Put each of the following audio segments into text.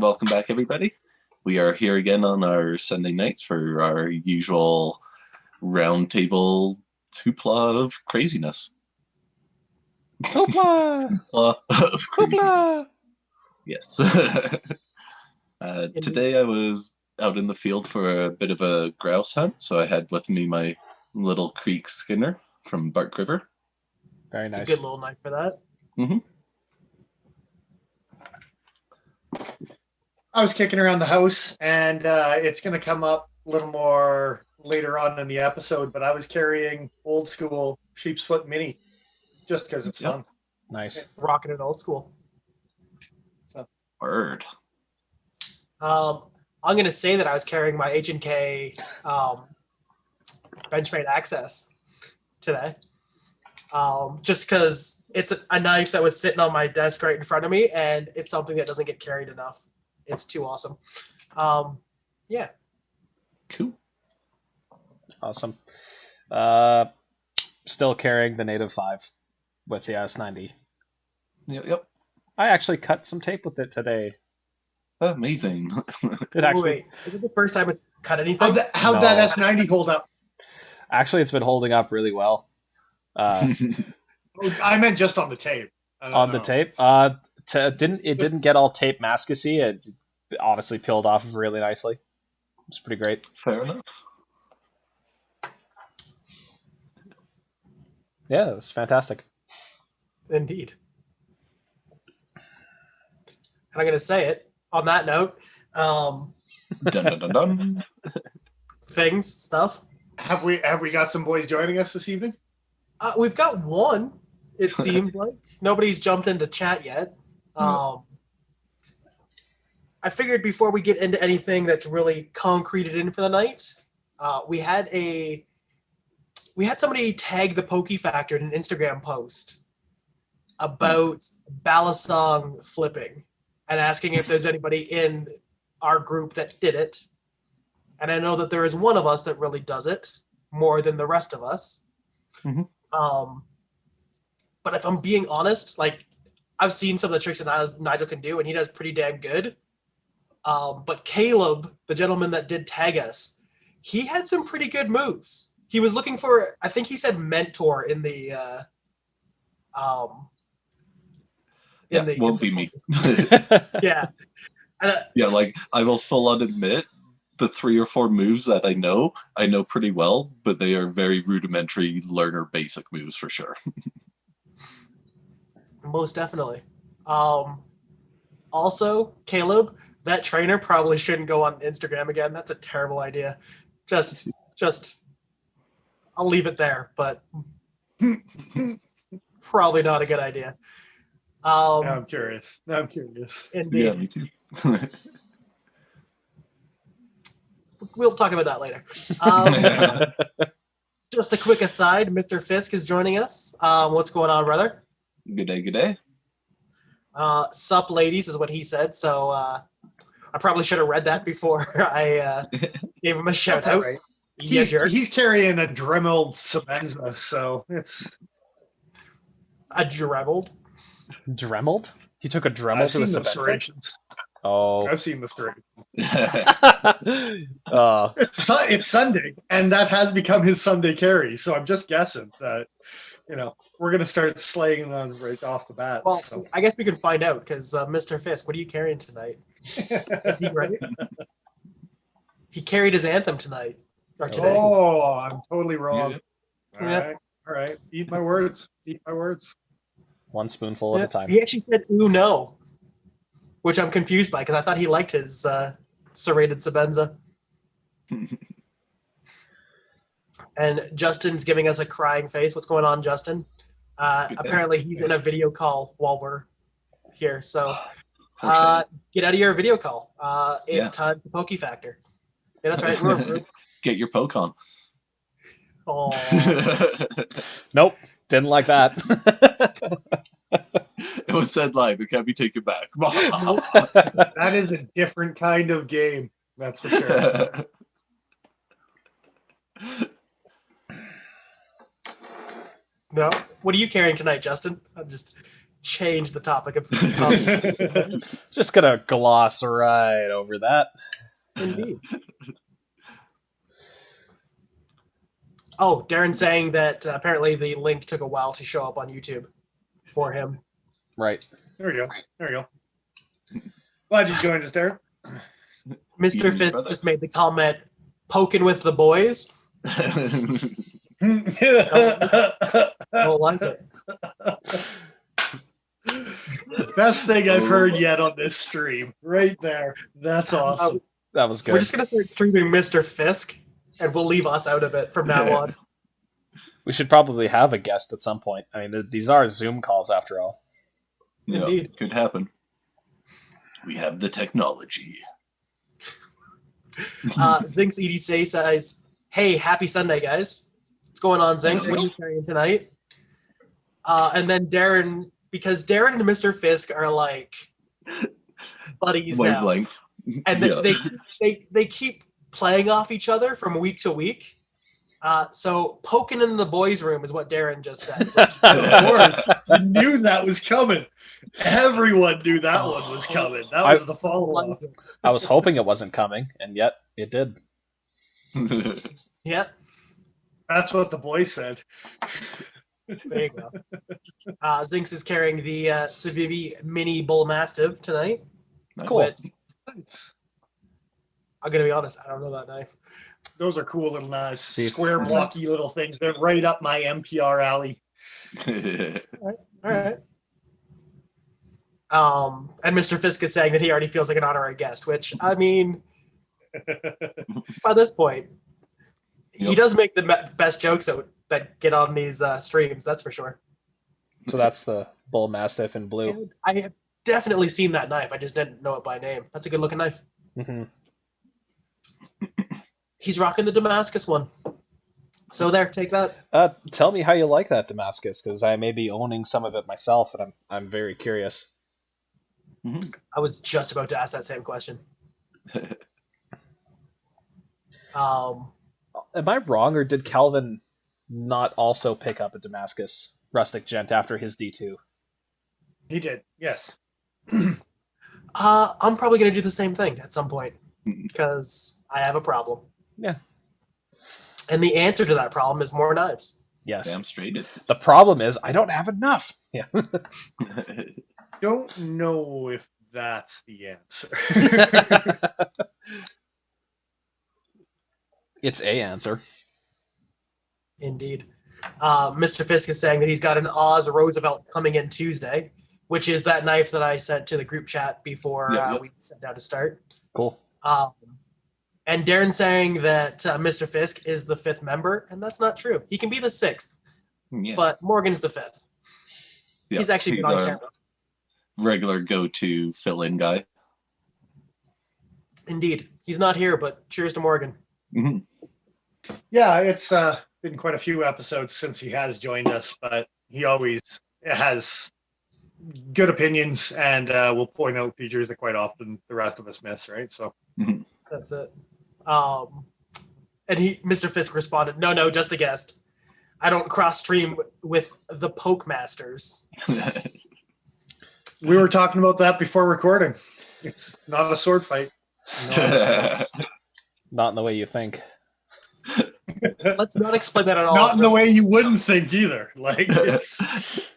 welcome back, everybody. We are here again on our Sunday nights for our usual roundtable hoopla of craziness. Hoopla! Hoopla of craziness. Hoopla! Yes. Today I was out in the field for a bit of a grouse hunt, so I had with me my little creek skinner from Bark River. Very nice. It's a good little night for that. Mm-hmm. I was kicking around the house, and it's going to come up a little more later on in the episode, but I was carrying old school sheep's foot mini just because it's fun. Nice. Rocking it old school. Word. I'm going to say that I was carrying my H&K Benchmade Access today. Just because it's a knife that was sitting on my desk right in front of me, and it's something that doesn't get carried enough. It's too awesome. Yeah. Cool. Awesome. Still carrying the Native 5 with the S90. Yep. I actually cut some tape with it today. Amazing. It actually, Wait, is it the first time it's cut anything? How'd that S90 hold up? Actually, it's been holding up really well. I meant just on the tape. The tape? It didn't get all tape mascusy. It honestly peeled off really nicely. It's pretty great. Fair enough. Yeah, it was fantastic. Indeed. And I'm going to say it on that note. Dun dun dun dun. Stuff. Have we got some boys joining us this evening? We've got one, it seems like. Nobody's jumped into chat yet. I figured before we get into anything that's really concreted in for the night, we had somebody tag the Pokey Factor in an Instagram post about Balisong flipping and asking if there's anybody in our group that did it. And I know that there is one of us that really does it more than the rest of us. Mm-hmm. But if I'm being honest, like, I've seen some of the tricks that Nigel can do, and he does pretty damn good. But Caleb, the gentleman that did tag us, he had some pretty good moves. He was looking for, I think he said mentor in the won't be me. Yeah. Yeah, like, I will full on admit the 3 or 4 moves that I know pretty well, but they are very rudimentary learner basic moves for sure. Most definitely. Also, Caleb, that trainer probably shouldn't go on Instagram again. That's a terrible idea. Just I'll leave it there, but probably not a good idea. Now I'm curious. Indeed. Yeah, me too. We'll talk about that later. Just a quick aside, Mr. Fisk is joining us. What's going on, brother? Good day. Sup, ladies, is what he said. So I probably should have read that before I gave him a shout out. Right. Yeah, jerk. He's carrying a Dremel Semenza, so it's A Dremel? Dremeled? He took a Dremel to the Sept. Oh. I've seen the story. It's Sunday, and that has become his Sunday carry. So I'm just guessing that, we're going to start slaying on right off the bat. Well, so. I guess we can find out, because Mr. Fisk, what are you carrying tonight? Is he right? He carried his anthem tonight. Or today. Oh, I'm totally wrong. Yeah. All right. Eat my words. One spoonful at a time. He actually said, ooh, no. Which I'm confused by, because I thought he liked his serrated Sebenza. And Justin's giving us a crying face. What's going on, Justin? Apparently he's in a video call while we're here. So get out of your video call. It's time for Pokey Factor. Yeah, that's right. Get your poke on. Oh. Nope. Didn't like that. It was said live. It can't be taken back. That is a different kind of game. That's for sure. No. What are you carrying tonight, Justin? I'm just change the topic of conversation. Just gonna gloss right over that. Indeed. Oh, Darren saying that apparently the link took a while to show up on YouTube for him. Right. There we go. There we go. Glad you joined us, Darren. Mr. You, Fisk brother. just made the comment, poking with the boys. Don't like it. Best thing I've heard yet on this stream. Right there. That's awesome. That was good. We're just going to start streaming Mr. Fisk, and we'll leave us out of it from now on. We should probably have a guest at some point. I mean, these are Zoom calls after all. Yeah, Indeed. could happen. We have the technology. Zinx EDC says, hey, happy Sunday, guys. What's going on, Zinx? What are you carrying tonight? And then Darren, because Darren and Mr. Fisk are like buddies now. Wavelength. And they keep playing off each other from week to week. So poking in the boys' room is what Darren just said. Of course. I knew that was coming. Everyone knew that one was coming. That was the follow-up. I was hoping it wasn't coming, and yet it did. Yeah, That's what the boy said. there you go. Zinx is carrying the Civivi Mini Bull Mastiff tonight. Nice. Cool. Which, I'm going to be honest, I don't know that knife. Those are cool little knives. See. Square, blocky little things. They're right up my MPR alley. All right. And Mr. Fisk is saying that he already feels like an honorary guest, which, I mean, by this point, he Yep. does make the best jokes that get on these streams, that's for sure. So that's the Bull Mastiff in blue. And I have definitely seen that knife. I just didn't know it by name. That's a good looking knife. Mm-hmm. He's rocking the Damascus one. So there, take that. Tell me how you like that Damascus, because I may be owning some of it myself, and I'm very curious. I was just about to ask that same question. Um, Am I wrong, or did Calvin not also pick up a Damascus Rustic Gent after his D2? He did, yes. I'm probably going to do the same thing at some point because I have a problem. Yeah. And the answer to that problem is more knives. Yes. Damn straight. The problem is I don't have enough. Yeah. Don't know if that's the answer. It's a answer. Indeed. Mr. Fisk is saying that he's got an Oz Roosevelt coming in Tuesday, which is that knife that I sent to the group chat before we sat down to start. Cool. And Darren saying that Mr. Fisk is the 5th member, and that's not true. He can be the 6th, Yeah. but Morgan's the 5th. Yeah, He's actually been on camera. Regular go-to fill-in guy. Indeed. He's not here, but cheers to Morgan. Mm-hmm. Yeah, it's been quite a few episodes since he has joined us, but he always has good opinions and will point out features that quite often the rest of us miss, right? So That's it. And Mr. Fisk responded, no, just a guest. I don't cross-stream with the Poke Masters. we were talking about that before recording. It's not a sword fight. Not in the way you think. Let's not explain that at all. Not in the way you wouldn't think either. Like it's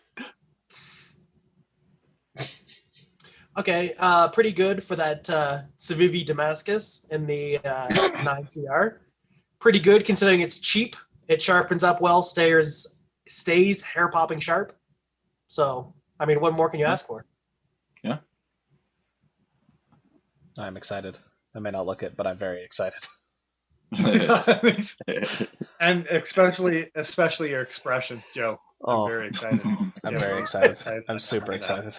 Okay, pretty good for that Civivi Damascus in the 9CR. Pretty good considering it's cheap. It sharpens up well, stays hair popping sharp. So, I mean, what more can you ask for? Yeah. I'm excited. I may not look it, but I'm very excited. and especially your expression, Joe. I'm Oh, very excited. I'm Yeah, very excited. excited. I'm super excited.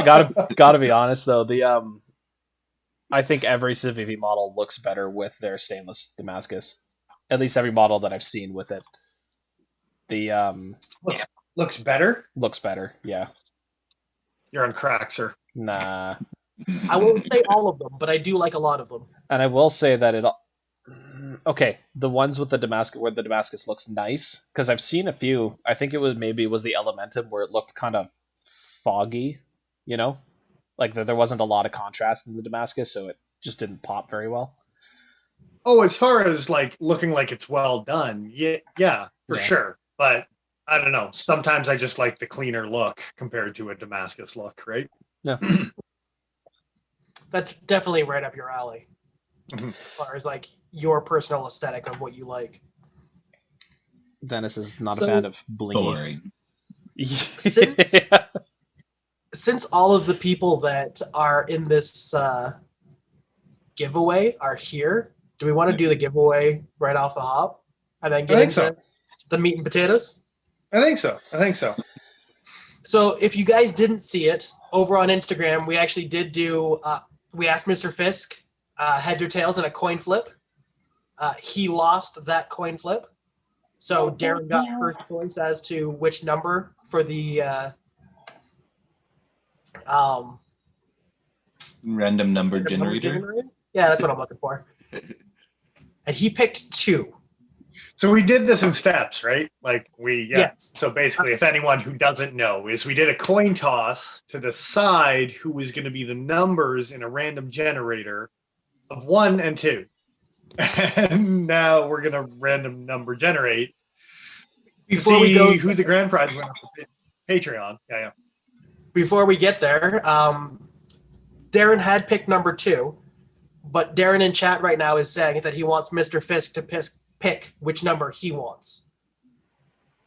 Gotta be honest though, I think every Civivi model looks better with their stainless Damascus. At least every model that I've seen with it. The Looks better. looks better, yeah. You're on crack, sir. Nah. I won't say all of them, but I do like a lot of them. And I will say that okay, the ones with the Damascus where the Damascus looks nice, because I've seen a few. I think it was the Elementum where it looked kind of foggy, you know, like there wasn't a lot of contrast in the Damascus, so it just didn't pop very well. Oh, as far as like looking like it's well done, yeah, for Yeah. sure. But I don't know. Sometimes I just like the cleaner look compared to a Damascus look, right? Yeah. That's definitely right up your alley. Mhm. As far as like your personal aesthetic of what you like. Dennis is not So- a fan of blingy. Boring. Since- Since all of the people that are in this giveaway are here, do we want to do the giveaway right off the hop and then get I into think the meat and potatoes? I think so. So if you guys didn't see it, over on Instagram, we actually did do, we asked Mr. Fisk heads or tails in a coin flip. He lost that coin flip. So Darren got first choice as to which number for the Random number generator. Yeah, that's what I'm looking for. And he picked 2. So we did this in steps, right? Like Yes. So basically, if anyone who doesn't know, is we did a coin toss to decide who was going to be the numbers in a random generator of 1 and 2. And now we're going to random number generate to Before see we go, who the grand prize winner for Patreon. Yeah. before we get there, Darren had picked number 2, but Darren in chat right now is saying that he wants Mr. Fisk to pick which number he wants.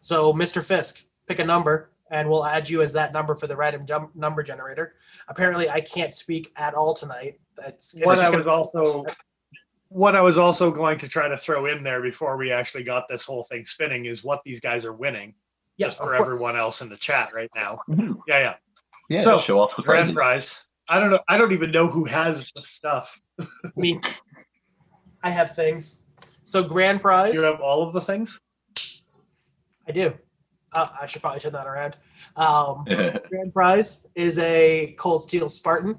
So, Mr. Fisk, pick a number, and we'll add you as that number for the random number generator. Apparently, I can't speak at all tonight. What I was also going to try to throw in there before we actually got this whole thing spinning is what these guys are winning, just for everyone else in the chat right now. Yeah. Yeah, So, show off the grand prizes. prize. I don't know. I don't even know who has the stuff. Me. I have things. So, grand prize. Do you have all of the things? I do. I should probably turn that around. Grand prize is a Cold Steel Spartan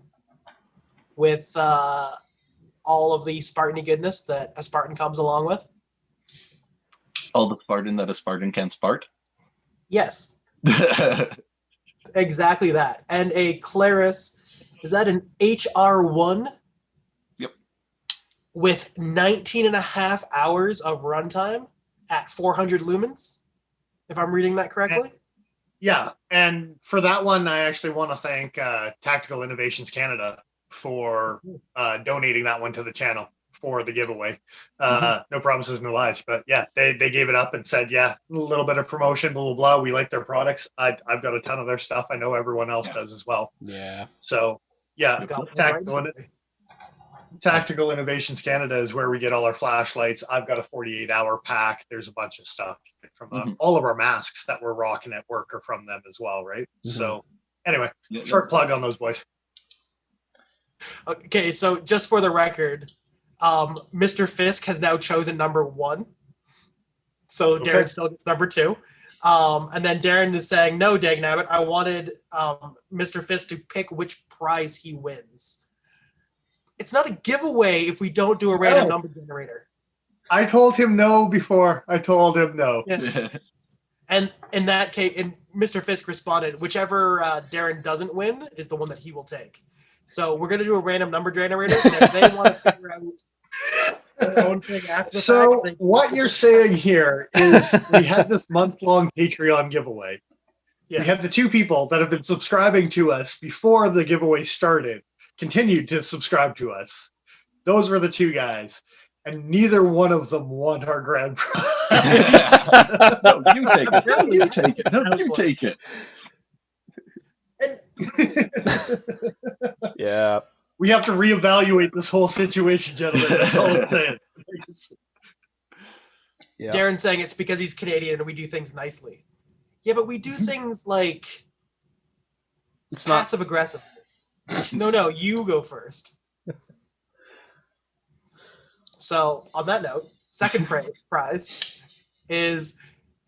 with all of the Spartan-y goodness that a Spartan comes along with. All the Spartan that a Spartan can Spart. Yes, exactly that. And a Claris, is that an HR1? Yep. With 19 and a half hours of runtime at 400 lumens, if I'm reading that correctly. Yeah, and for that one, I actually want to thank Tactical Innovations Canada for donating that one to the channel for the giveaway. No promises, no lies, but yeah, they gave it up and said, yeah, a little bit of promotion, blah, blah, blah. We like their products. I've got a ton of their stuff. I know everyone else does as well. Yeah. So, yeah, Got Tactical Innovations Canada is where we get all our flashlights. I've got a 48-hour pack. There's a bunch of stuff from them. All of our masks that we're rocking at work are from them as well, right? So, anyway, short plug on those boys. Okay, so just for the record, Mr. Fisk has now chosen number 1. So Darren still gets number 2. And then Darren is saying, no, Dagnabbit, I wanted Mr. Fisk to pick which prize he wins. It's not a giveaway if we don't do a random number generator. I told him no before. I told him no. Yeah. And in that case, Mr. Fisk responded, whichever Darren doesn't win is the one that he will take. So we're going to do a random number generator. And if they want to figure out their own thing after the so fact, what you're saying here is we had this month-long Patreon giveaway. yes. We have the 2 people that have been subscribing to us before the giveaway started, continued to subscribe to us. Those were the 2 guys. And neither one of them won our grand prize. No, you take it. No, you take it. No, you take it. Yeah. We have to reevaluate this whole situation, gentlemen. That's all I'm saying. Yeah. Darren's saying it's because he's Canadian and we do things nicely. Yeah, but we do things like It's not. passive aggressive. No, you go first. So on that note, second prize is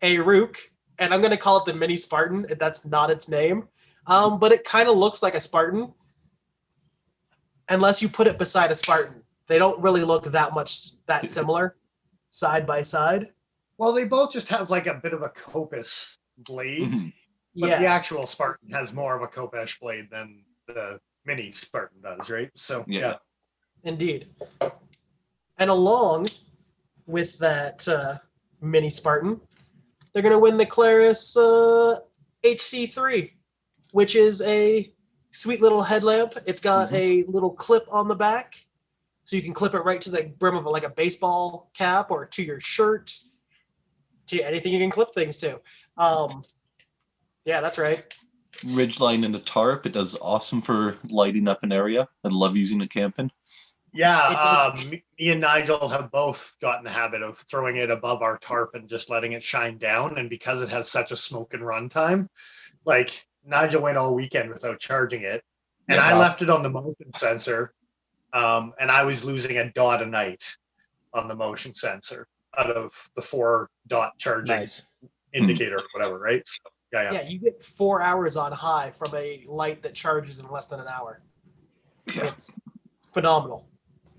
a Rook, and I'm going to call it the Mini Spartan. That's not its name, but it kind of looks like a Spartan, unless you put it beside a Spartan. They don't really look that similar. side by side. Well, they both just have like a bit of a Kopis blade, Mhm. but Yeah, the actual Spartan has more of a Kopesh blade than the mini Spartan does, right? So Yeah. indeed. And along with that mini Spartan, they're going to win the Claris HC3, which is a sweet little headlamp. It's got a little clip on the back, so you can clip it right to the brim of like a baseball cap or to your shirt, to anything you can clip things to. Yeah, that's right. Ridgeline and a tarp. It does awesome for lighting up an area. I love using it camping. yeah, me and Nigel have both gotten the habit of throwing it above our tarp and just letting it shine down. And because it has such a smoke and run time, like Nigel went all weekend without charging it, and Yeah. I left it on the motion sensor, and I was losing a dot a night on the motion sensor out of the 4-dot charging Nice. indicator or whatever, right? So, yeah. Yeah, you get 4 hours on high from a light that charges in less than an hour. Yeah. It's phenomenal.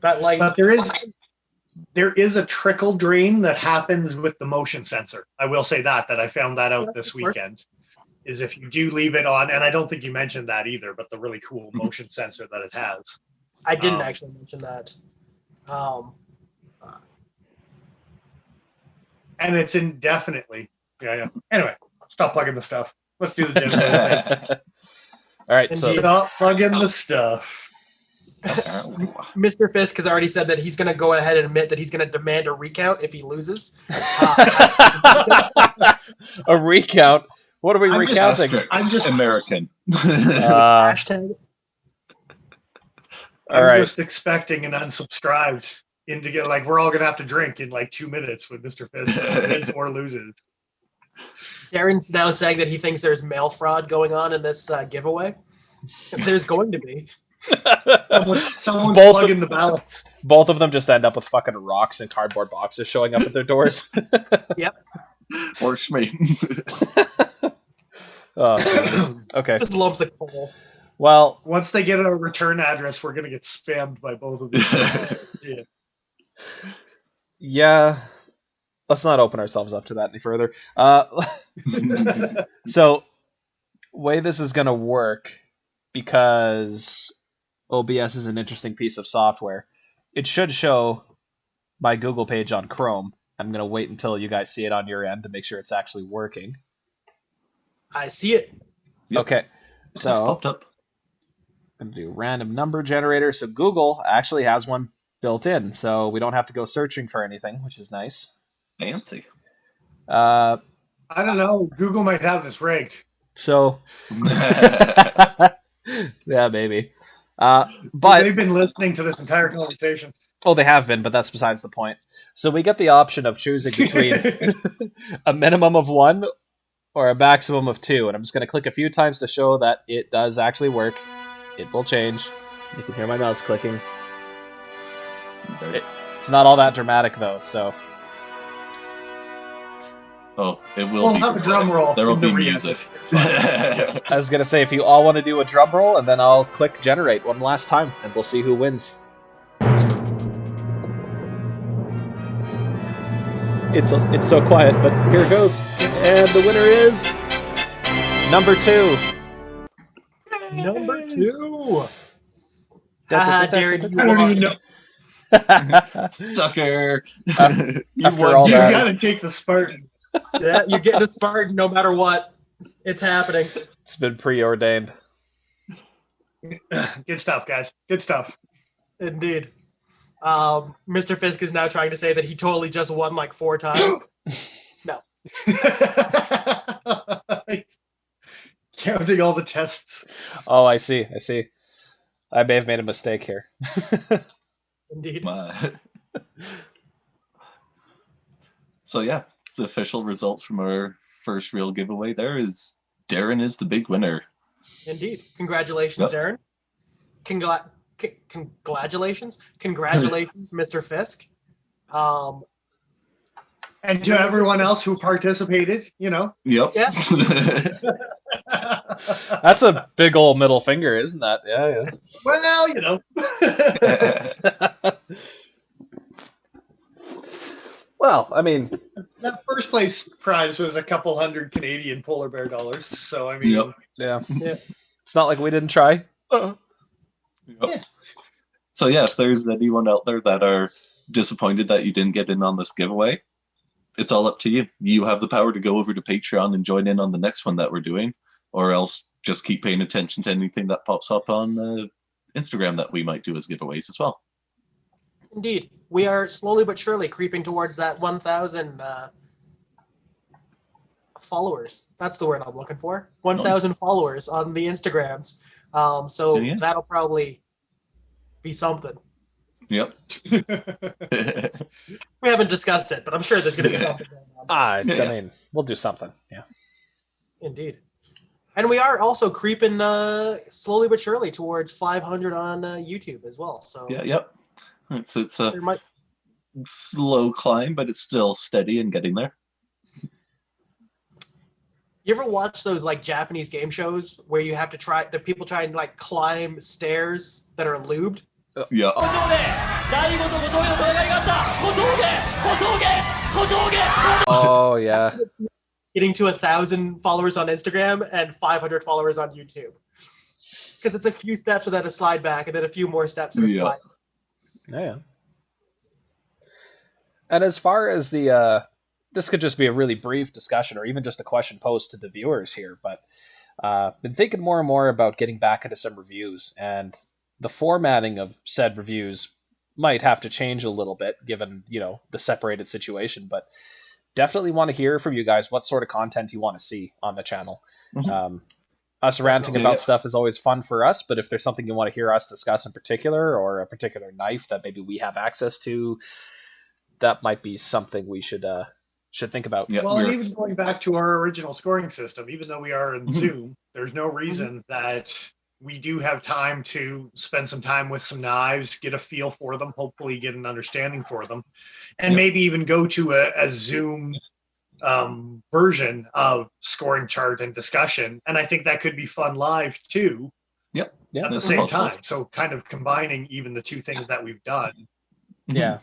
That light. But there is a trickle drain that happens with the motion sensor. I will say that I found that out this weekend. Is if you do leave it on, and I don't think you mentioned that either, but the really cool motion sensor that it has. I didn't actually mention that. And it's indefinitely. Yeah. Anyway, stop plugging the stuff. Let's do the demo. All right, so Indeed. Stop plugging the stuff. Mr. Fisk has already said that he's going to go ahead and admit that he's going to demand a recount if he loses. a recount. What are we I'm just recounting? Asterisk. I'm just- American. Hashtag. All I'm right. just expecting an unsubscribed into get like we're all gonna have to drink in like 2 minutes when Mr. Fisk wins or loses. Darren's now saying that he thinks there's mail fraud going on in this giveaway. There's going to be. Someone's Both- plugging the ballots. Both of them just end up with fucking rocks and cardboard boxes showing up at their doors. Works for me. Oh, Jesus. Okay. Just lumps of coal. Well, Once they get a return address, we're gonna get spammed by both of them. yeah. Let's not open ourselves up to that any further. So, way this is going to work, because OBS is an interesting piece of software, it should show my Google page on Chrome. I'm going to wait until you guys see it on your end to make sure it's actually working. I see it. Yep. Okay, so Popped up. I'm going to do random number generator. So Google actually has one built in, so we don't have to go searching for anything, which is nice. Fancy. I don't know. Google might have this rigged. So, yeah, maybe. But They've been listening to this entire conversation. oh, they have been, but that's besides the point. So we get the option of choosing between a minimum of 1 or a maximum of 2, and I'm just going to click a few times to show that it does actually work. It will change. You can hear my mouse clicking. It's not all that dramatic though, so. Oh, it will We'll be. have a drum roll. There will in the be re-edit. music. I was gonna say, if you all want to do a drum roll, and then I'll click generate one last time, and we'll see who wins. It's so quiet, but here it goes. And the winner is number 2. Number 2. Haha, Darren, you I don't won. even know. Sucker. You After all You that. gotta take the Spartan. Yeah, you're getting a Spartan no matter what. It's happening. It's been preordained. Good stuff, guys. Good stuff. Indeed. Mr. Fisk is now trying to say that he totally just won like 4 times. No. Counting all the tests. Oh, I see. I may have made a mistake here. Indeed. So yeah, the official results from our first real giveaway there is Darren is the big winner. Indeed. Congratulations, Yep. Darren. Congratulations. Congratulations, Mr. Fisk. And to everyone else who participated, you know. Yep. Yeah. That's a big old middle finger, isn't that? Yeah. Well, you know. Well, I mean, That first place prize was a couple hundred Canadian polar bear dollars. So I mean, Yep. yeah. Yeah. It's not like we didn't try. Yep. So yeah, if there's anyone out there that are disappointed that you didn't get in on this giveaway, it's all up to you. You have the power to go over to Patreon and join in on the next one that we're doing, or else just keep paying attention to anything that pops up on Instagram that we might do as giveaways as well. Indeed. We are slowly but surely creeping towards that 1,000 followers. That's the word I'm looking for. 1,000 followers on the Instagrams. So Yeah. that'll probably be something. Yep. We haven't discussed it, but I'm sure there's going to be something going on. I mean, we'll do something. Yeah. Indeed. And we are also creeping slowly but surely towards 500 on YouTube as well. So Yeah, yep. It's a there might slow climb, but it's still steady and getting there. You ever watch those like Japanese game shows where you have to try the people try and like climb stairs that are lubed? Yeah. Oh yeah. Getting to 1,000 followers on Instagram and 500 followers on YouTube. Because it's a few steps without a slide back and then a few more steps and a Yeah. slide. Yeah. And as far as the this could just be a really brief discussion or even just a question posed to the viewers here, but been thinking more and more about getting back into some reviews, and the formatting of said reviews might have to change a little bit given, you know, the separated situation, but definitely want to hear from you guys what sort of content you want to see on the channel. Mhm. Us ranting about Yeah. stuff is always fun for us, but if there's something you want to hear us discuss in particular, or a particular knife that maybe we have access to, that might be something we should think about. Yeah, well, and we're- even going back to our original scoring system, even though we are in Mhm. Zoom, there's no reason that we do have time to spend some time with some knives, get a feel for them, hopefully get an understanding for them, and Yep. maybe even go to a Zoom version of scoring chart and discussion. And I think that could be fun live too Yeah, at the that's same possible. time. So kind of combining even the two things that we've done. yeah.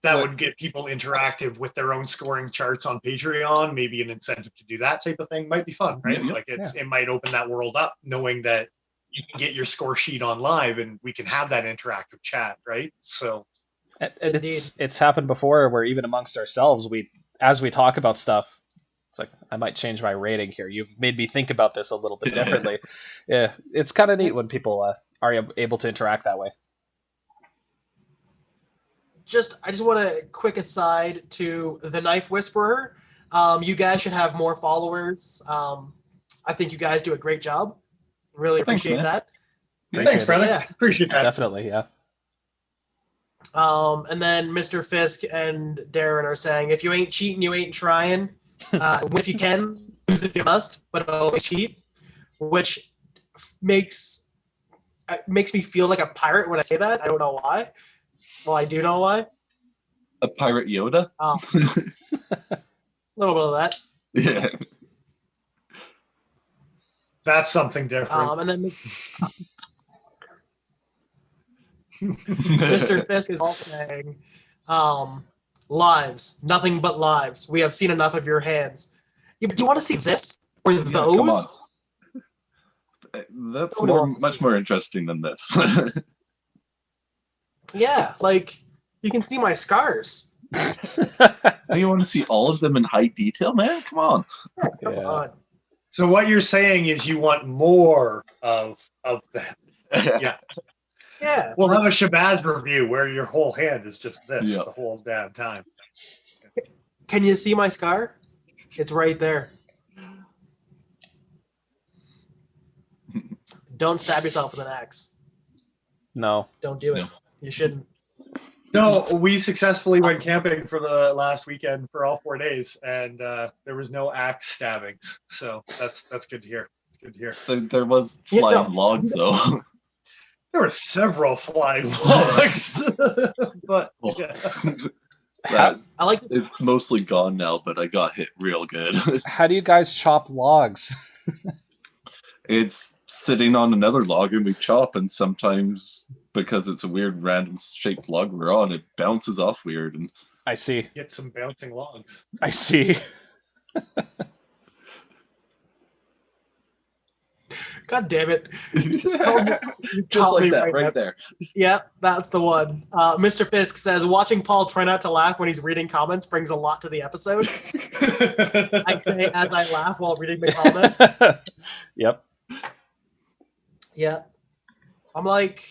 That But- would get people interactive with their own scoring charts on Patreon. Maybe an incentive to do that type of thing might be fun, right? Yeah. Like it might open that world up, knowing that you can get your score sheet on live and we can have that interactive chat, right? So And Indeed. it's happened before where even amongst ourselves, as we talk about stuff, it's like, I might change my rating here. You've made me think about this a little bit differently. Yeah, it's kind of neat when people are able to interact that way. I just want a quick aside to the Knife Whisperer. You guys should have more followers. I think you guys do a great job. Really Thanks, appreciate man. that. thanks, brother. Yeah. Appreciate that. Definitely, yeah. And then Mr. Fisk and Darren are saying, if you ain't cheating, you ain't trying. Win if you can, lose if you must, but always cheat. Which makes me feel like a pirate when I say that. I don't know why. Well, I do know why. A pirate Yoda? A little bit of that. Yeah. That's something different. And then Mr. Fisk is also saying, lives, nothing but lives. We have seen enough of your hands. Yeah, but do you want to see this or Yeah, come on. those? That's Nobody wants to much see more interesting than this. Yeah, like you can see my scars. You want to see all of them in high detail, man? Come on. Come Yeah. on. So what you're saying is you want more of that. Yeah. Yeah. We'll have a Shabazz review where your whole hand is just this Yeah. the whole damn time. Can you see my scar? It's right there. Don't stab yourself with an axe. No. Don't do it. No. You shouldn't. No, we successfully went camping for the last weekend for all 4 days, and there was no axe stabbings. So that's good to hear. It's good to hear. There was Yeah, flying no. logs, though. There were several flying logs, but yeah. That I like it's mostly gone now, but I got hit real good. How do you guys chop logs? It's sitting on another log and we chop, and sometimes because it's a weird random shaped log we're on. It bounces off weird, and I see. Get some bouncing logs. I see. God damn it. just like that, right right now. there. Yeah, that's the one. Mr. Fisk says, watching Paul try not to laugh when he's reading comments brings a lot to the episode. I say as I laugh while reading the comment. Yep. Yeah. I'm like,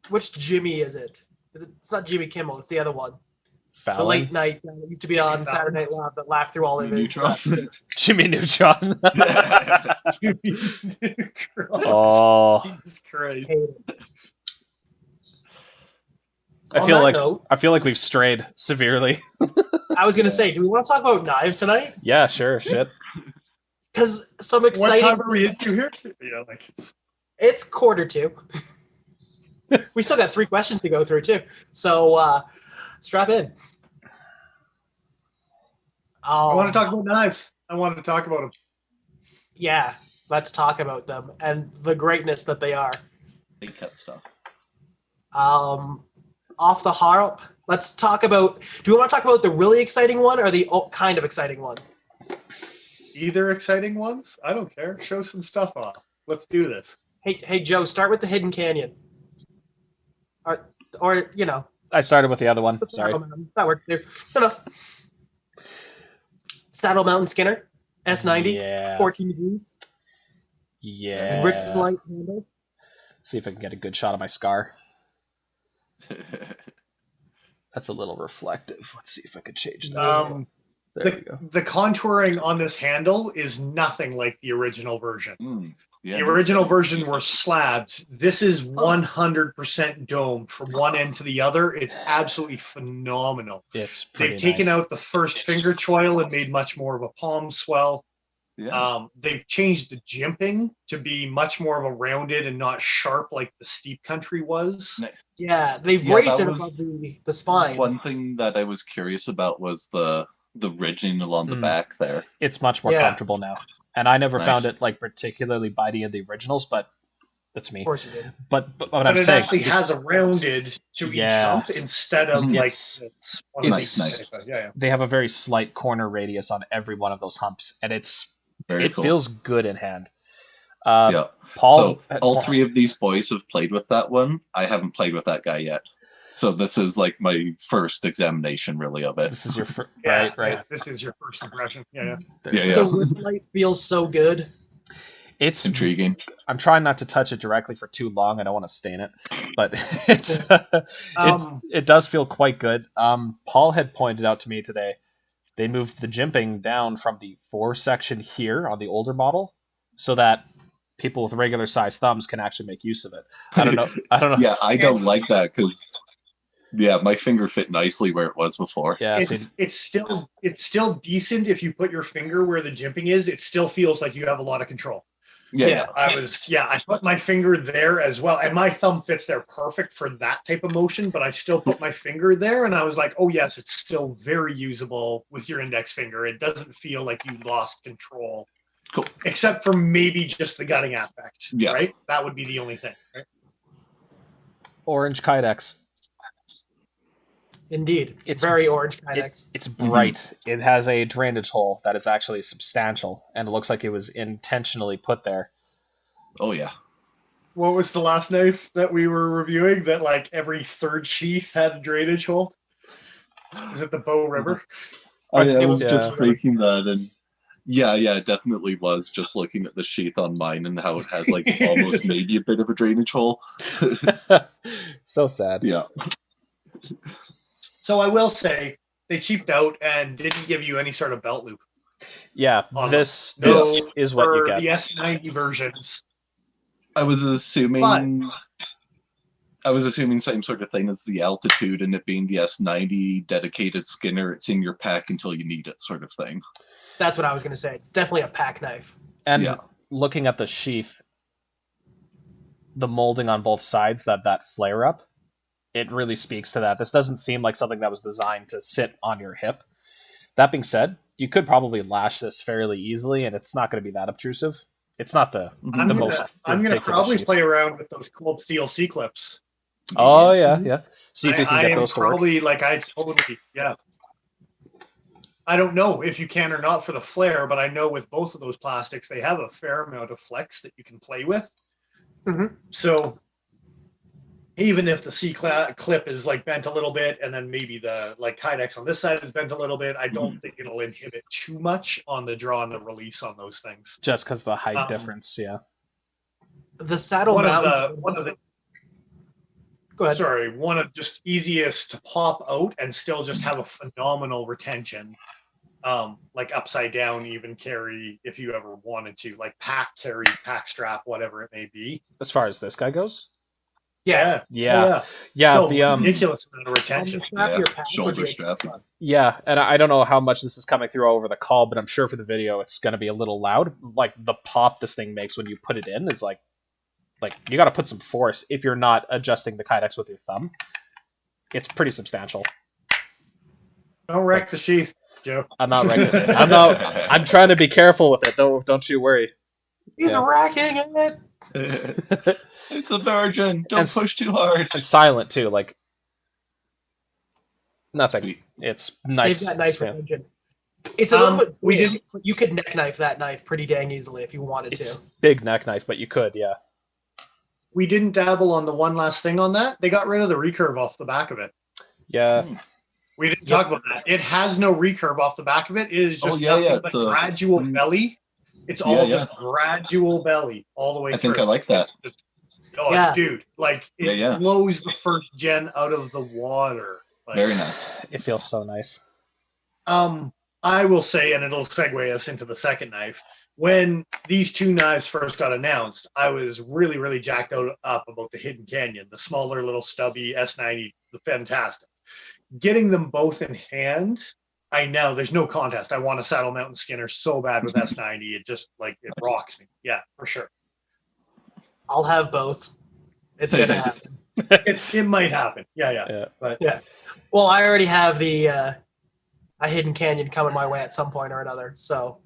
which Jimmy is it? It's not Jimmy Kimmel, it's the other one. Fallon. The late night guy that used to be on Saturday Night Live that laughed through all of his Neutron. skits. Jimmy Neutron. Oh, Oh, Jesus Christ. Hate it. I On feel that like note, I feel like we've strayed severely. I was going to say, do we want to talk about knives tonight? Yeah, sure, shit. Because some What exciting... time are we into here? It's 1:45. We still got 3 questions to go through, too. So, strap in. I want to talk about knives. I want to talk about them. Yeah, let's talk about them and the greatness that they are. They cut stuff. Off the harp, let's talk about... Do we want to talk about the really exciting one or the kind of exciting one? Either exciting ones? I don't care. Show some stuff off. Let's do this. Hey, Joe, start with the Hidden Canyon. Or you know... I started with the other one. the Sorry. Saddle Mountain. That worked too. No. Saddle Mountain Skinner, S90, Yeah. 14 degrees, Yeah. Rick's light handle. See if I can get a good shot of my scar. That's a little reflective. Let's see if I could change that. There we go. The contouring on this handle is nothing like the original version. Yeah. The original version were slabs. This is 100% domed from one end to the other. It's absolutely phenomenal. It's pretty They've taken nice. out the first finger choil and made much more of a palm swell. Yeah. They've changed the jimping to be much more of a rounded and not sharp like the steep country was. Yeah, they've Yeah, raised that it was above the spine. One thing that I was curious about was the ridging along the Mm. back there. It's much more Yeah. comfortable now. And I never Nice. found it like particularly bitey in the originals, but that's me. Of course you did. But what But I'm it saying, actually has a rounded to each Yeah. hump instead of Mhm. like It's- it's one of Nice, these- nice. Yeah. they have a very slight corner radius on every one of those humps, and it Very cool. feels good in hand. Yeah. Paul, So all 3 of these boys have played with that one. I haven't played with that guy yet. So this is like my first examination really of it. This is your Yeah, right. yeah, this is your first impression. Yeah. There's- Yeah. The wood light feels so good. It's Intriguing. I'm trying not to touch it directly for too long. I don't want to stain it, but it does feel quite good. Paul had pointed out to me today they moved the jimping down from the 4 section here on the older model, so that people with regular size thumbs can actually make use of it. I don't know. Yeah, I don't like that because my finger fit nicely where it was before. Yeah, see, It's still decent if you put your finger where the jimping is. It still feels like you have a lot of control. Yeah. I put my finger there as well, and my thumb fits there perfect for that type of motion, but I still put my finger there, and I was like, oh yes, it's still very usable with your index finger. It doesn't feel like you lost control. Cool. Except for maybe just the gutting aspect, Yeah. right? That would be the only thing, right? orange Kydex. Indeed. It's- very orange Kydex. It's bright. It has a drainage hole that is actually substantial, and it looks like it was intentionally put there. Oh yeah. What was the last knife that we were reviewing that like every third sheath had a drainage hole? Is it the Bow River? I was Yeah. just thinking that, and it definitely was just looking at the sheath on mine and how it has like almost maybe a bit of a drainage hole. So sad. Yeah. So I will say they cheaped out and didn't give you any sort of belt loop. Yeah, On this So is what you for get. the S90 versions. I was assuming same sort of thing as the altitude and it being the S90 dedicated Skinner. It's in your pack until you need it, sort of thing. That's what I was going to say. It's definitely a pack knife. And Yeah. looking at the sheath, the molding on both sides, that flare up, it really speaks to that. This doesn't seem like something that was designed to sit on your hip. That being said, you could probably lash this fairly easily, and it's not going to be that obtrusive. It's not the I'm gonna, most I'm gonna ridiculous probably sheath. play around with those cold steel C clips. Oh yeah. See if you can I get am those to work. probably like I totally I don't know if you can or not for the flare, but I know with both of those plastics they have a fair amount of flex that you can play with. Mhm. So even if the clip is like bent a little bit, and then maybe the like Kydex on this side is bent a little bit, I don't think it'll inhibit too much on the draw and the release on those things. Just because the height difference, yeah. The saddle One mount. of the Go ahead. sorry, one of just easiest to pop out and still just have a phenomenal retention. Like upside down, even carry if you ever wanted to, like pack carry, pack strap, whatever it may be. As far as this guy goes. Yeah. Yeah. Still The ridiculous amount of On retention. the strap of your pack would Shoulder be strap. fun. Yeah, and I don't know how much this is coming through over the call, but I'm sure for the video it's going to be a little loud. Like the pop this thing makes when you put it in is like you got to put some force if you're not adjusting the Kydex with your thumb. It's pretty substantial. Don't wreck the sheath, Joe. I'm not right. I'm trying to be careful with it. Don't you worry. He's racking it. It's the Virgin. Don't push too hard. And silent too, like nothing. Sweet. It's nice. They've got nice Yeah. retention. It's a little bit. we did- You could neck knife that knife pretty dang easily if you wanted It's to. big neck knife, but you could, yeah. We didn't dabble on the one last thing on that. They got rid of the recurve off the back of it. Yeah. We didn't talk about that. It has no recurve off the back of it. It is just nothing but it's gradual belly. It's all just gradual belly all the way I through. think I like that. Dude, like it blows the first gen out of the water. Like, Very nice. It feels so nice. I will say, and it'll segue us into the second knife. When these two knives first got announced, I was really, really jacked up about the Hidden Canyon, the smaller little stubby S90, the fantastic. Getting them both in hand, I know there's no contest. I want a Saddle Mountain Skinner so bad with S90. It just it rocks me. Yeah, for sure. I'll have both. It's gonna happen. It might happen. Yeah. But yeah. Well, I already have the a Hidden Canyon coming my way at some point or another. So,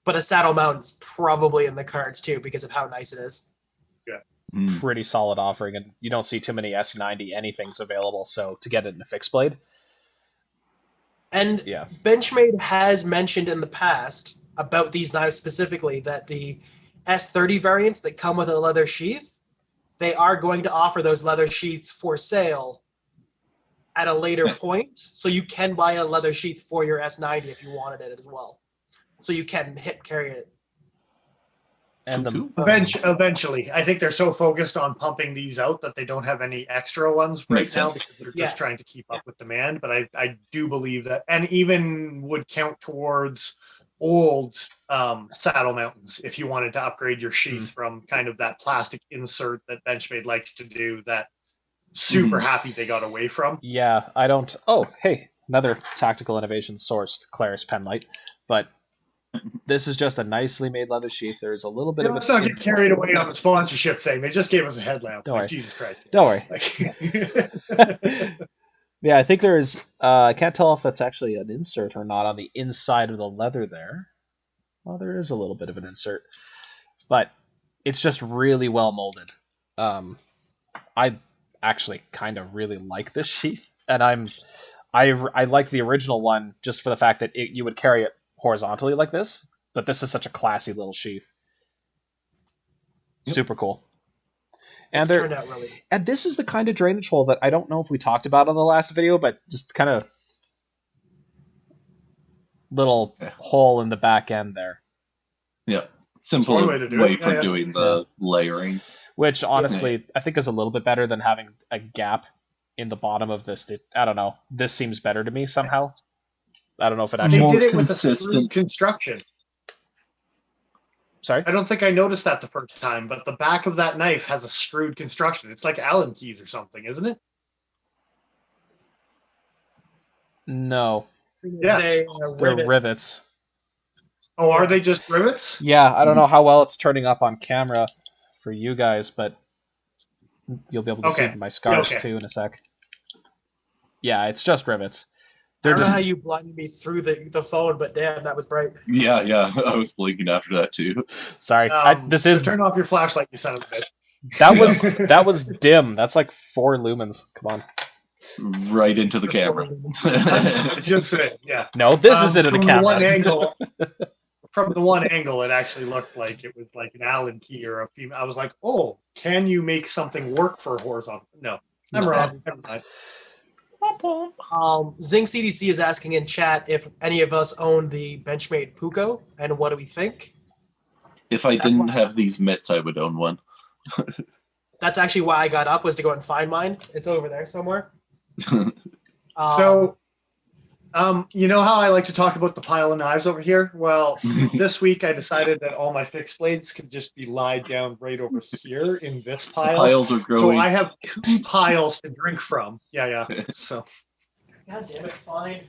but a Saddle Mountain's probably in the cards too because of how nice it is. Pretty solid offering, and you don't see too many S90 anything's available, so to get it in a fixed blade. And Benchmade has mentioned in the past about these knives specifically that the S30 variants that come with a leather sheath, they are going to offer those leather sheaths for sale at a later point, so you can buy a leather sheath for your S90 if you wanted it as well. So you can hip carry it. And eventually, I think they're so focused on pumping these out that they don't have any extra ones right now because they're just trying to keep up with demand. But I do believe that, and even would count towards old Saddle Mountains if you wanted to upgrade your sheath from kind of that plastic insert that Benchmade likes to do. That super happy they got away from. Yeah, I don't. Oh, hey, another tactical innovation sourced Claris Penlight, but. This is just a nicely made leather sheath. There's a little bit of a... Let's not get carried away on the sponsorship thing. They just gave us a headlamp. Don't worry. Jesus Christ. Don't worry. Yeah, I think there is... I can't tell if that's actually an insert or not on the inside of the leather there. Well, there is a little bit of an insert. But it's just really well molded. I actually kind of really like this sheath. And I like the original one just for the fact that you would carry it horizontally like this, but this is such a classy little sheath. Super cool. And turned out really. And this is the kind of drainage hole that I don't know if we talked about on the last video, but just kind of little hole in the back end there. Yeah, simple way for doing the layering. Which honestly, I think is a little bit better than having a gap in the bottom of this. I don't know. This seems better to me somehow. I don't know if it actually... They did it with a screwed construction. Sorry? I don't think I noticed that the first time, but the back of that knife has a screwed construction. It's like Allen keys or something, isn't it? No. Yeah. They're rivets. Oh, are they just rivets? Yeah, I don't know how well it's turning up on camera for you guys, but you'll be able to see my scars too in a sec. Yeah, it's just rivets. I don't know just how you blinded me through the phone, but damn, that was bright. Yeah, I was blinking after that too. sorry. This So is turn off your flashlight, you son of a bitch. that was dim. That's like 4 lumens. Come on. Right into the camera. Just saying, yeah. No, this is it in the From camera. from the one angle, it actually looked like it was like an Allen key or a female. I was like, oh, can you make something work for horizontal? No, I'm No. wrong. Never mind. Zing CDC is asking in chat if any of us own the Benchmade Puko, and what do we think? If I didn't have these mitts, I would own one. That's actually why I got up, was to go and find mine. It's over there somewhere. So, you know how I like to talk about the pile of knives over here? Well, this week I decided that all my fixed blades could just be lied down right over here in this pile. Piles are So growing. I have 2 piles to drink from. Yeah. So, God damn it, fine.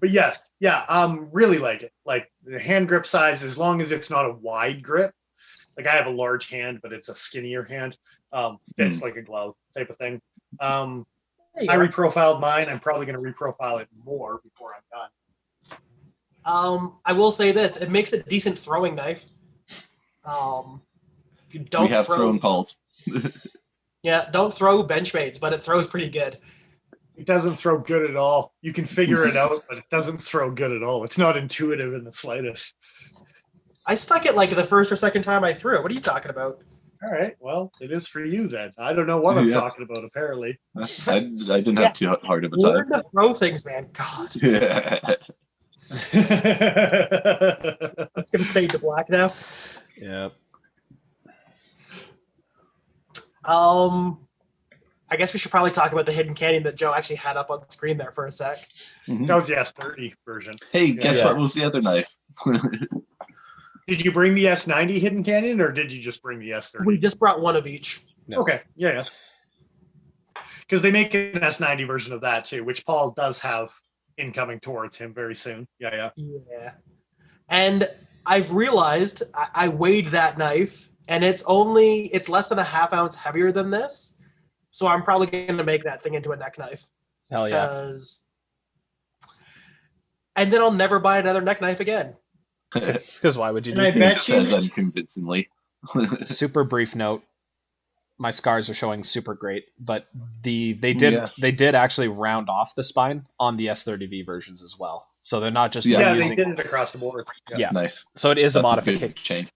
but yes, yeah, really like it. Like the hand grip size, as long as it's not a wide grip. Like I have a large hand, but it's a skinnier hand. Fits like a glove type of thing. I reprofiled mine. I'm probably going to reprofile it more before I'm done. I will say this: it makes a decent throwing knife. You don't We have throw. thrown calls. Yeah, don't throw Benchmades, but it throws pretty good. It doesn't throw good at all. You can figure it out, but it doesn't throw good at all. It's not intuitive in the slightest. I stuck it like the first or second time I threw it. What are you talking about? All right, well, it is for you then. I don't know what I'm Yeah. talking about, apparently. I didn't have too hard of a time. Learn to throw things, man. God, Yeah. it's gonna fade to black now. Yeah. I guess we should probably talk about the hidden canyon that Joe actually had up on screen there for a sec. Mhm. That was the S30 version. Hey, guess Yeah. what was the other knife? Did you bring the S90 Hidden Canyon, or did you just bring the S30? We just brought one of each. No. Okay, yeah. Because they make an S90 version of that too, which Paul does have incoming towards him very soon. Yeah. Yeah. And I've realized I weighed that knife, and it's less than a half ounce heavier than this. So I'm probably going to make that thing into a neck knife. Hell yeah. And then I'll never buy another neck knife again. Because why would you And I need to? bet Said you, unconvincingly. Super brief note. My scars are showing super great, but they did actually round off the spine on the S30V versions as well. So they're not just Yeah, they reusing. did it across the board. Yeah. Nice. So it is That's a a modification. good change.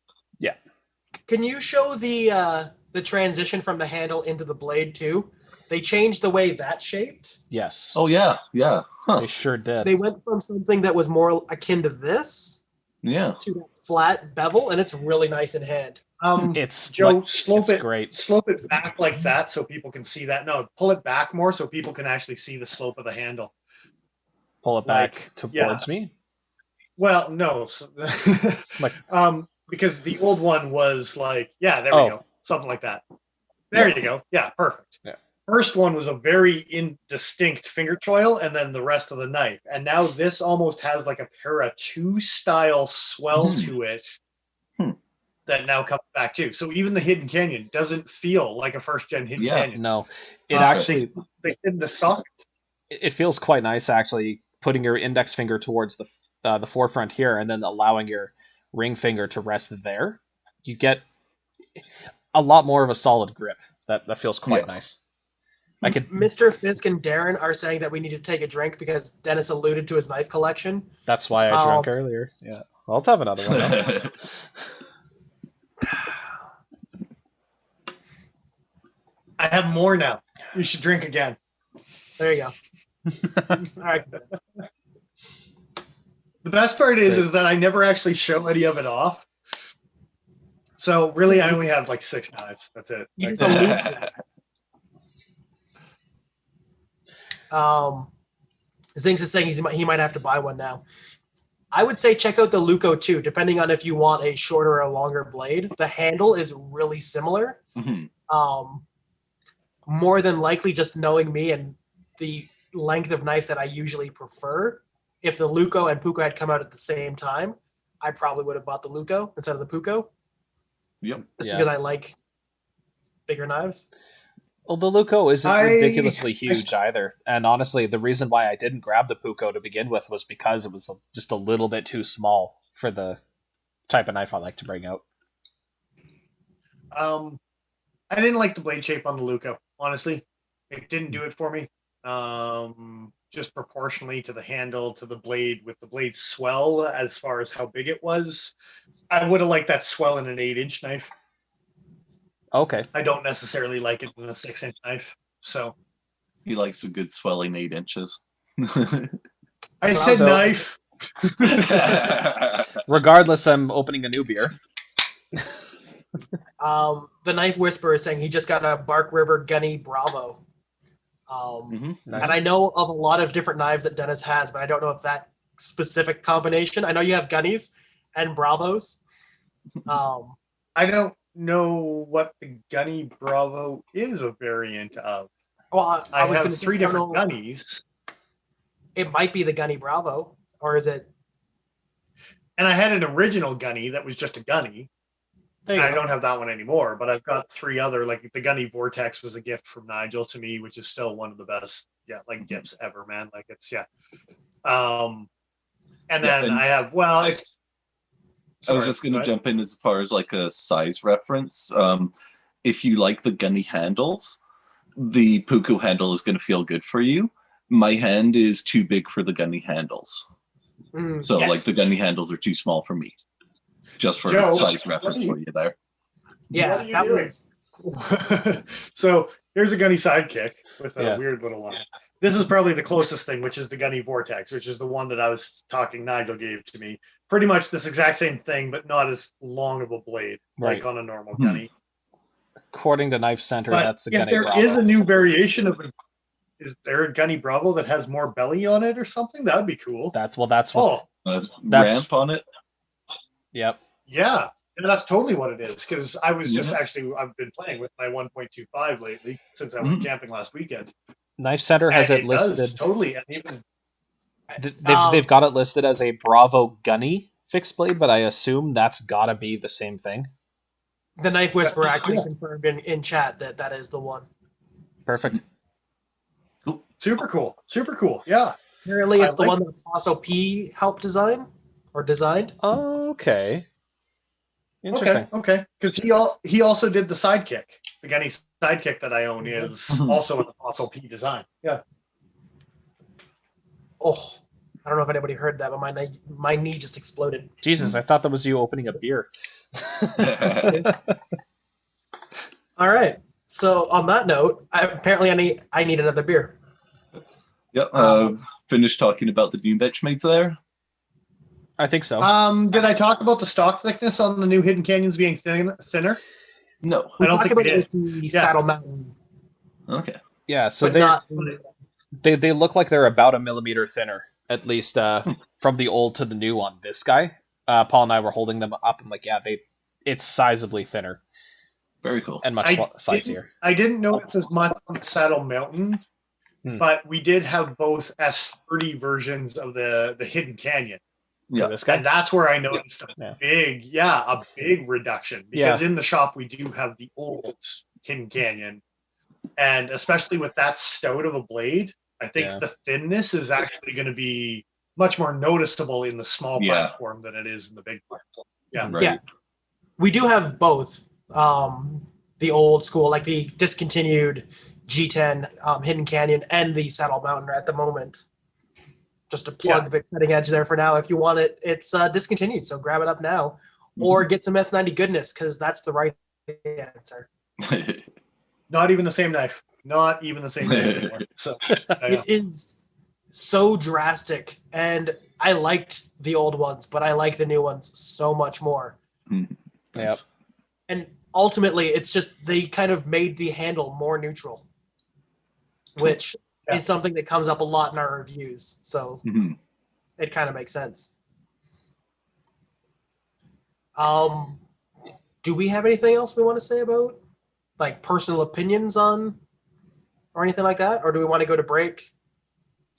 Can you show the transition from the handle into the blade too? They changed the way that's shaped. Yes. Oh yeah. Huh. They sure did. They went from something that was more akin to this Yeah. to that flat bevel, and it's really nice in hand. It's Joe, like, slope it's it. great. Slope it back like that so people can see that. No, pull it back more so people can actually see the slope of the handle. Pull it back towards me. Well, no, Like- because the old one was like, there we go, something like that. There you go. Yeah, perfect. Yeah. First one was a very indistinct finger choil, and then the rest of the knife. And now this almost has like a para 2 style swell to it that now comes back too. So even the Hidden Canyon doesn't feel like a first gen Hidden Canyon. No, it actually They did the stock. it feels quite nice actually putting your index finger towards the forefront here and then allowing your ring finger to rest there. You get a lot more of a solid grip. That feels quite nice. I could. Mr. Fisk and Darren are saying that we need to take a drink because Dennis alluded to his knife collection. That's why I drank earlier. Yeah, I'll have another one. Though. I have more now. You should drink again. There you go. All right. The best part is that I never actually show any of it off. So really, I only have like 6 knives. That's it. You just alluded to that. Zinx is saying he might have to buy one now. I would say check out the Luco 2, depending on if you want a shorter or a longer blade. The handle is really similar. More than likely, just knowing me and the length of knife that I usually prefer, if the Luco and Puko had come out at the same time, I probably would have bought the Luco instead of the Puko. Yep. Just because I like bigger knives. Well, the Luco isn't I- ridiculously huge either. And honestly, the reason why I didn't grab the Puko to begin with was because it was just a little bit too small for the type of knife I like to bring out. I didn't like the blade shape on the Luco, honestly. It didn't do it for me. Just proportionally to the handle, to the blade, with the blade swell as far as how big it was. I would have liked that swell in an 8-inch knife. Okay. I don't necessarily like it in a 6-inch knife. So He likes a good swelling 8 inches. I said So- knife. Regardless, I'm opening a new beer. The Knife Whisperer is saying he just got a Bark River Gunny Bravo. Mhm. Nice. And I know of a lot of different knives that Dennis has, but I don't know if that specific combination. I know you have Gunnies and Bravos. I don't know what the Gunny Bravo is a variant of. Well, I was have gonna say, 3 I don't different know, Gunnies, it might be the Gunny Bravo, or is it? and I had an original Gunny that was just a Gunny. There you I go. don't have that one anymore, but I've got 3 other. Like the Gunny Vortex was a gift from Nigel to me, which is still one of the best, gifts ever, man. Like it's and Yeah, then and- I have it's. I was Sorry, just going go to ahead. jump in as far as like a size reference. If you like the gunny handles, the Puku handle is going to feel good for you. My hand is too big for the gunny handles. Mm. So Yes. like the gunny handles are too small for me. Just for Joe, size what reference do you- for you there. Yeah, What are you that doing? was. So here's a Gunny sidekick with a Yeah. weird little one. This is probably the closest thing, which is the Gunny Vortex, which is the one that I was talking Nigel gave to me. Pretty much this exact same thing, but not as long of a blade like Right. on a normal Hmm. Gunny. According to Knife Center, But that's a if Gunny there Bravo. is a new variation of it, is there a Gunny Bravo that has more belly on it or something? That would be cool. That's what. Oh, That's- Ramp on it. Yep. yeah. And that's totally what it is. Because I was just Yeah. I've been playing with my 1.25 lately since I went Mhm. camping last weekend. Knife Center has And it does listed. totally. And even They've got it listed as a Bravo Gunny fixed blade, but I assume that's gotta be the same thing. The Knife Whisperer actually Yeah. confirmed in chat that is the one. Perfect. super cool. Super cool. Yeah. Apparently, it's I the like one that Apostle P helped design or designed. Okay. Interesting. Okay. Because he also did the sidekick. The Gunny sidekick that I own is Mhm. also an Apostle P design. Yeah. Oh, I don't know if anybody heard that, but my knee just exploded. Jesus, I thought that was you opening a beer. All right. So on that note, apparently I need another beer. Yep. Um, Finished talking about the new benchmates there. I think so. Did I talk about the stock thickness on the new Hidden Canyons being thinner? No. I don't talked think we about it did. with the Yeah. Saddle Mountain, Yeah, Okay. so but not. they look like they're about a millimeter thinner, at least from the old to the new on this guy. Paul and I were holding them up, and like, yeah, it's sizably thinner Very cool. and much spicier. I didn't notice as much on the Saddle Mountain, but we did have both S30 versions of the Hidden Canyon. For Yeah. this guy. And that's where I noticed Yeah. a big reduction. Because in the shop we do have the old Hidden Canyon. And especially with that stout of a blade, I think Yeah. the thinness is actually going to be much more noticeable in the small Yeah. platform than it is in the big platform. Yeah. Right. Yeah. We do have both. The old school, like the discontinued G10 Hidden Canyon and the Saddle Mountain at the moment. Just to plug the cutting edge there for now. If you want it, it's discontinued, so grab it up now. Or get some S90 goodness, because that's the right answer. Not even the same knife. Not even the same knife anymore. So It is so drastic, and I liked the old ones, but I like the new ones so much more. Yep. And ultimately, it's just they kind of made the handle more neutral, which is something that comes up a lot in our reviews. So Mhm. it kind of makes sense. Do we have anything else we want to say about like personal opinions on or anything like that? Or do we want to go to break?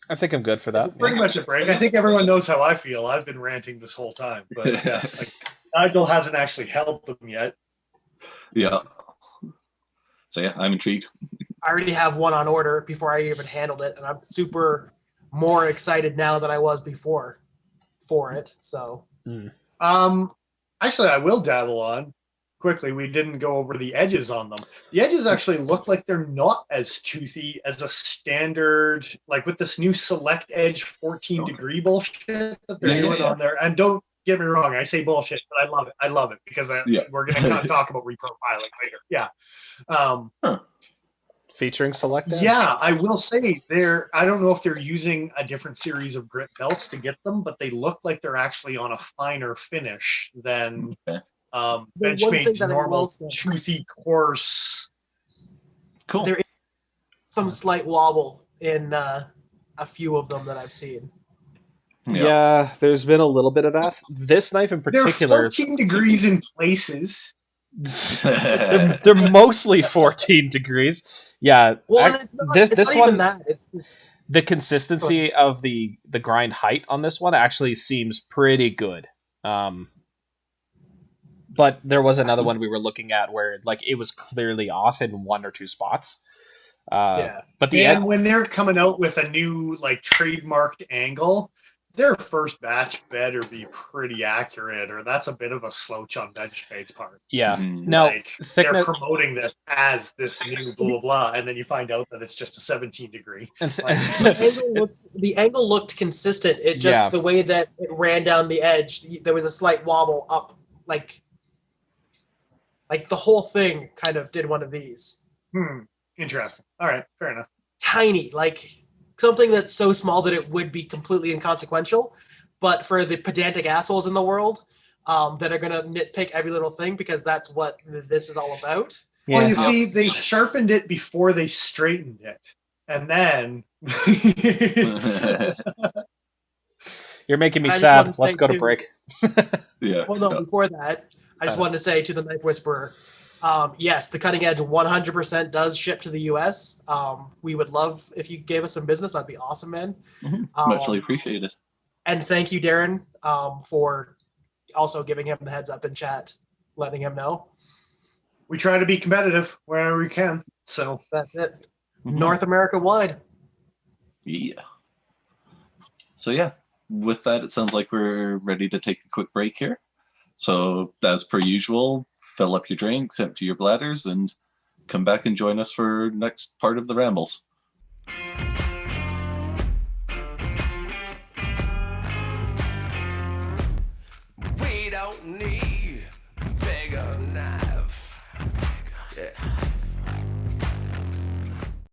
I think I'm good for it's that. pretty much a break. I think everyone knows how I feel. I've been ranting this whole time. But yeah, like, Nigel hasn't actually helped them yet. Yeah. So yeah, I'm intrigued. I already have one on order before I even handled it, and I'm super more excited now than I was before for it. So, Actually, I will dabble on quickly. We didn't go over the edges on them. The edges actually look like they're not as toothy as a standard, like with this new Select Edge 14 degree bullshit that they're doing on there. And don't get me wrong, I say bullshit, but I love it. I love it because we're going to talk about reprofiling later. Yeah. Featuring Select Edge? Yeah, I will say I don't know if they're using a different series of grit belts to get them, but they look like they're actually on a finer finish than Benchmade's normal toothy, coarse. Cool. There is some slight wobble in a few of them that I've seen. Yeah, there's been a little bit of that. This knife in particular... They're 14 degrees in places. they're mostly 14 degrees. Yeah, well, this one, the consistency of the grind height on this one actually seems pretty good. But there was another one we were looking at where like it was clearly off in one or two spots. But when they're coming out with a new like trademarked angle, their first batch better be pretty accurate, or that's a bit of a slouch on Benchmade's part. Yeah. Now they're promoting this as this new blah blah blah, and then you find out that it's just a 17 degree. The angle looked consistent. It just the way that it ran down the edge, there was a slight wobble up, like the whole thing kind of did one of these. Interesting. All right, fair enough. Tiny, like something that's so small that it would be completely inconsequential, but for the pedantic assholes in the world that are going to nitpick every little thing because that's what this is all about. Yeah. Well, you see, they sharpened it before they straightened it, and then you're making me sad. Let's go to break. Yeah. Well, no, before that, I just wanted to say to the Knife Whisperer, yes, the Cutting Edge 100% does ship to the U.S. We would love if you gave us some business. That'd be awesome, man. Muchly appreciated. And thank you, Darren, for also giving him the heads up in chat, letting him know. We try to be competitive wherever we can. So that's it. North America wide. Yeah. So yeah, with that, it sounds like we're ready to take a quick break here. So as per usual, fill up your drinks, empty your bladders, and come back and join us for next part of the rambles. We don't need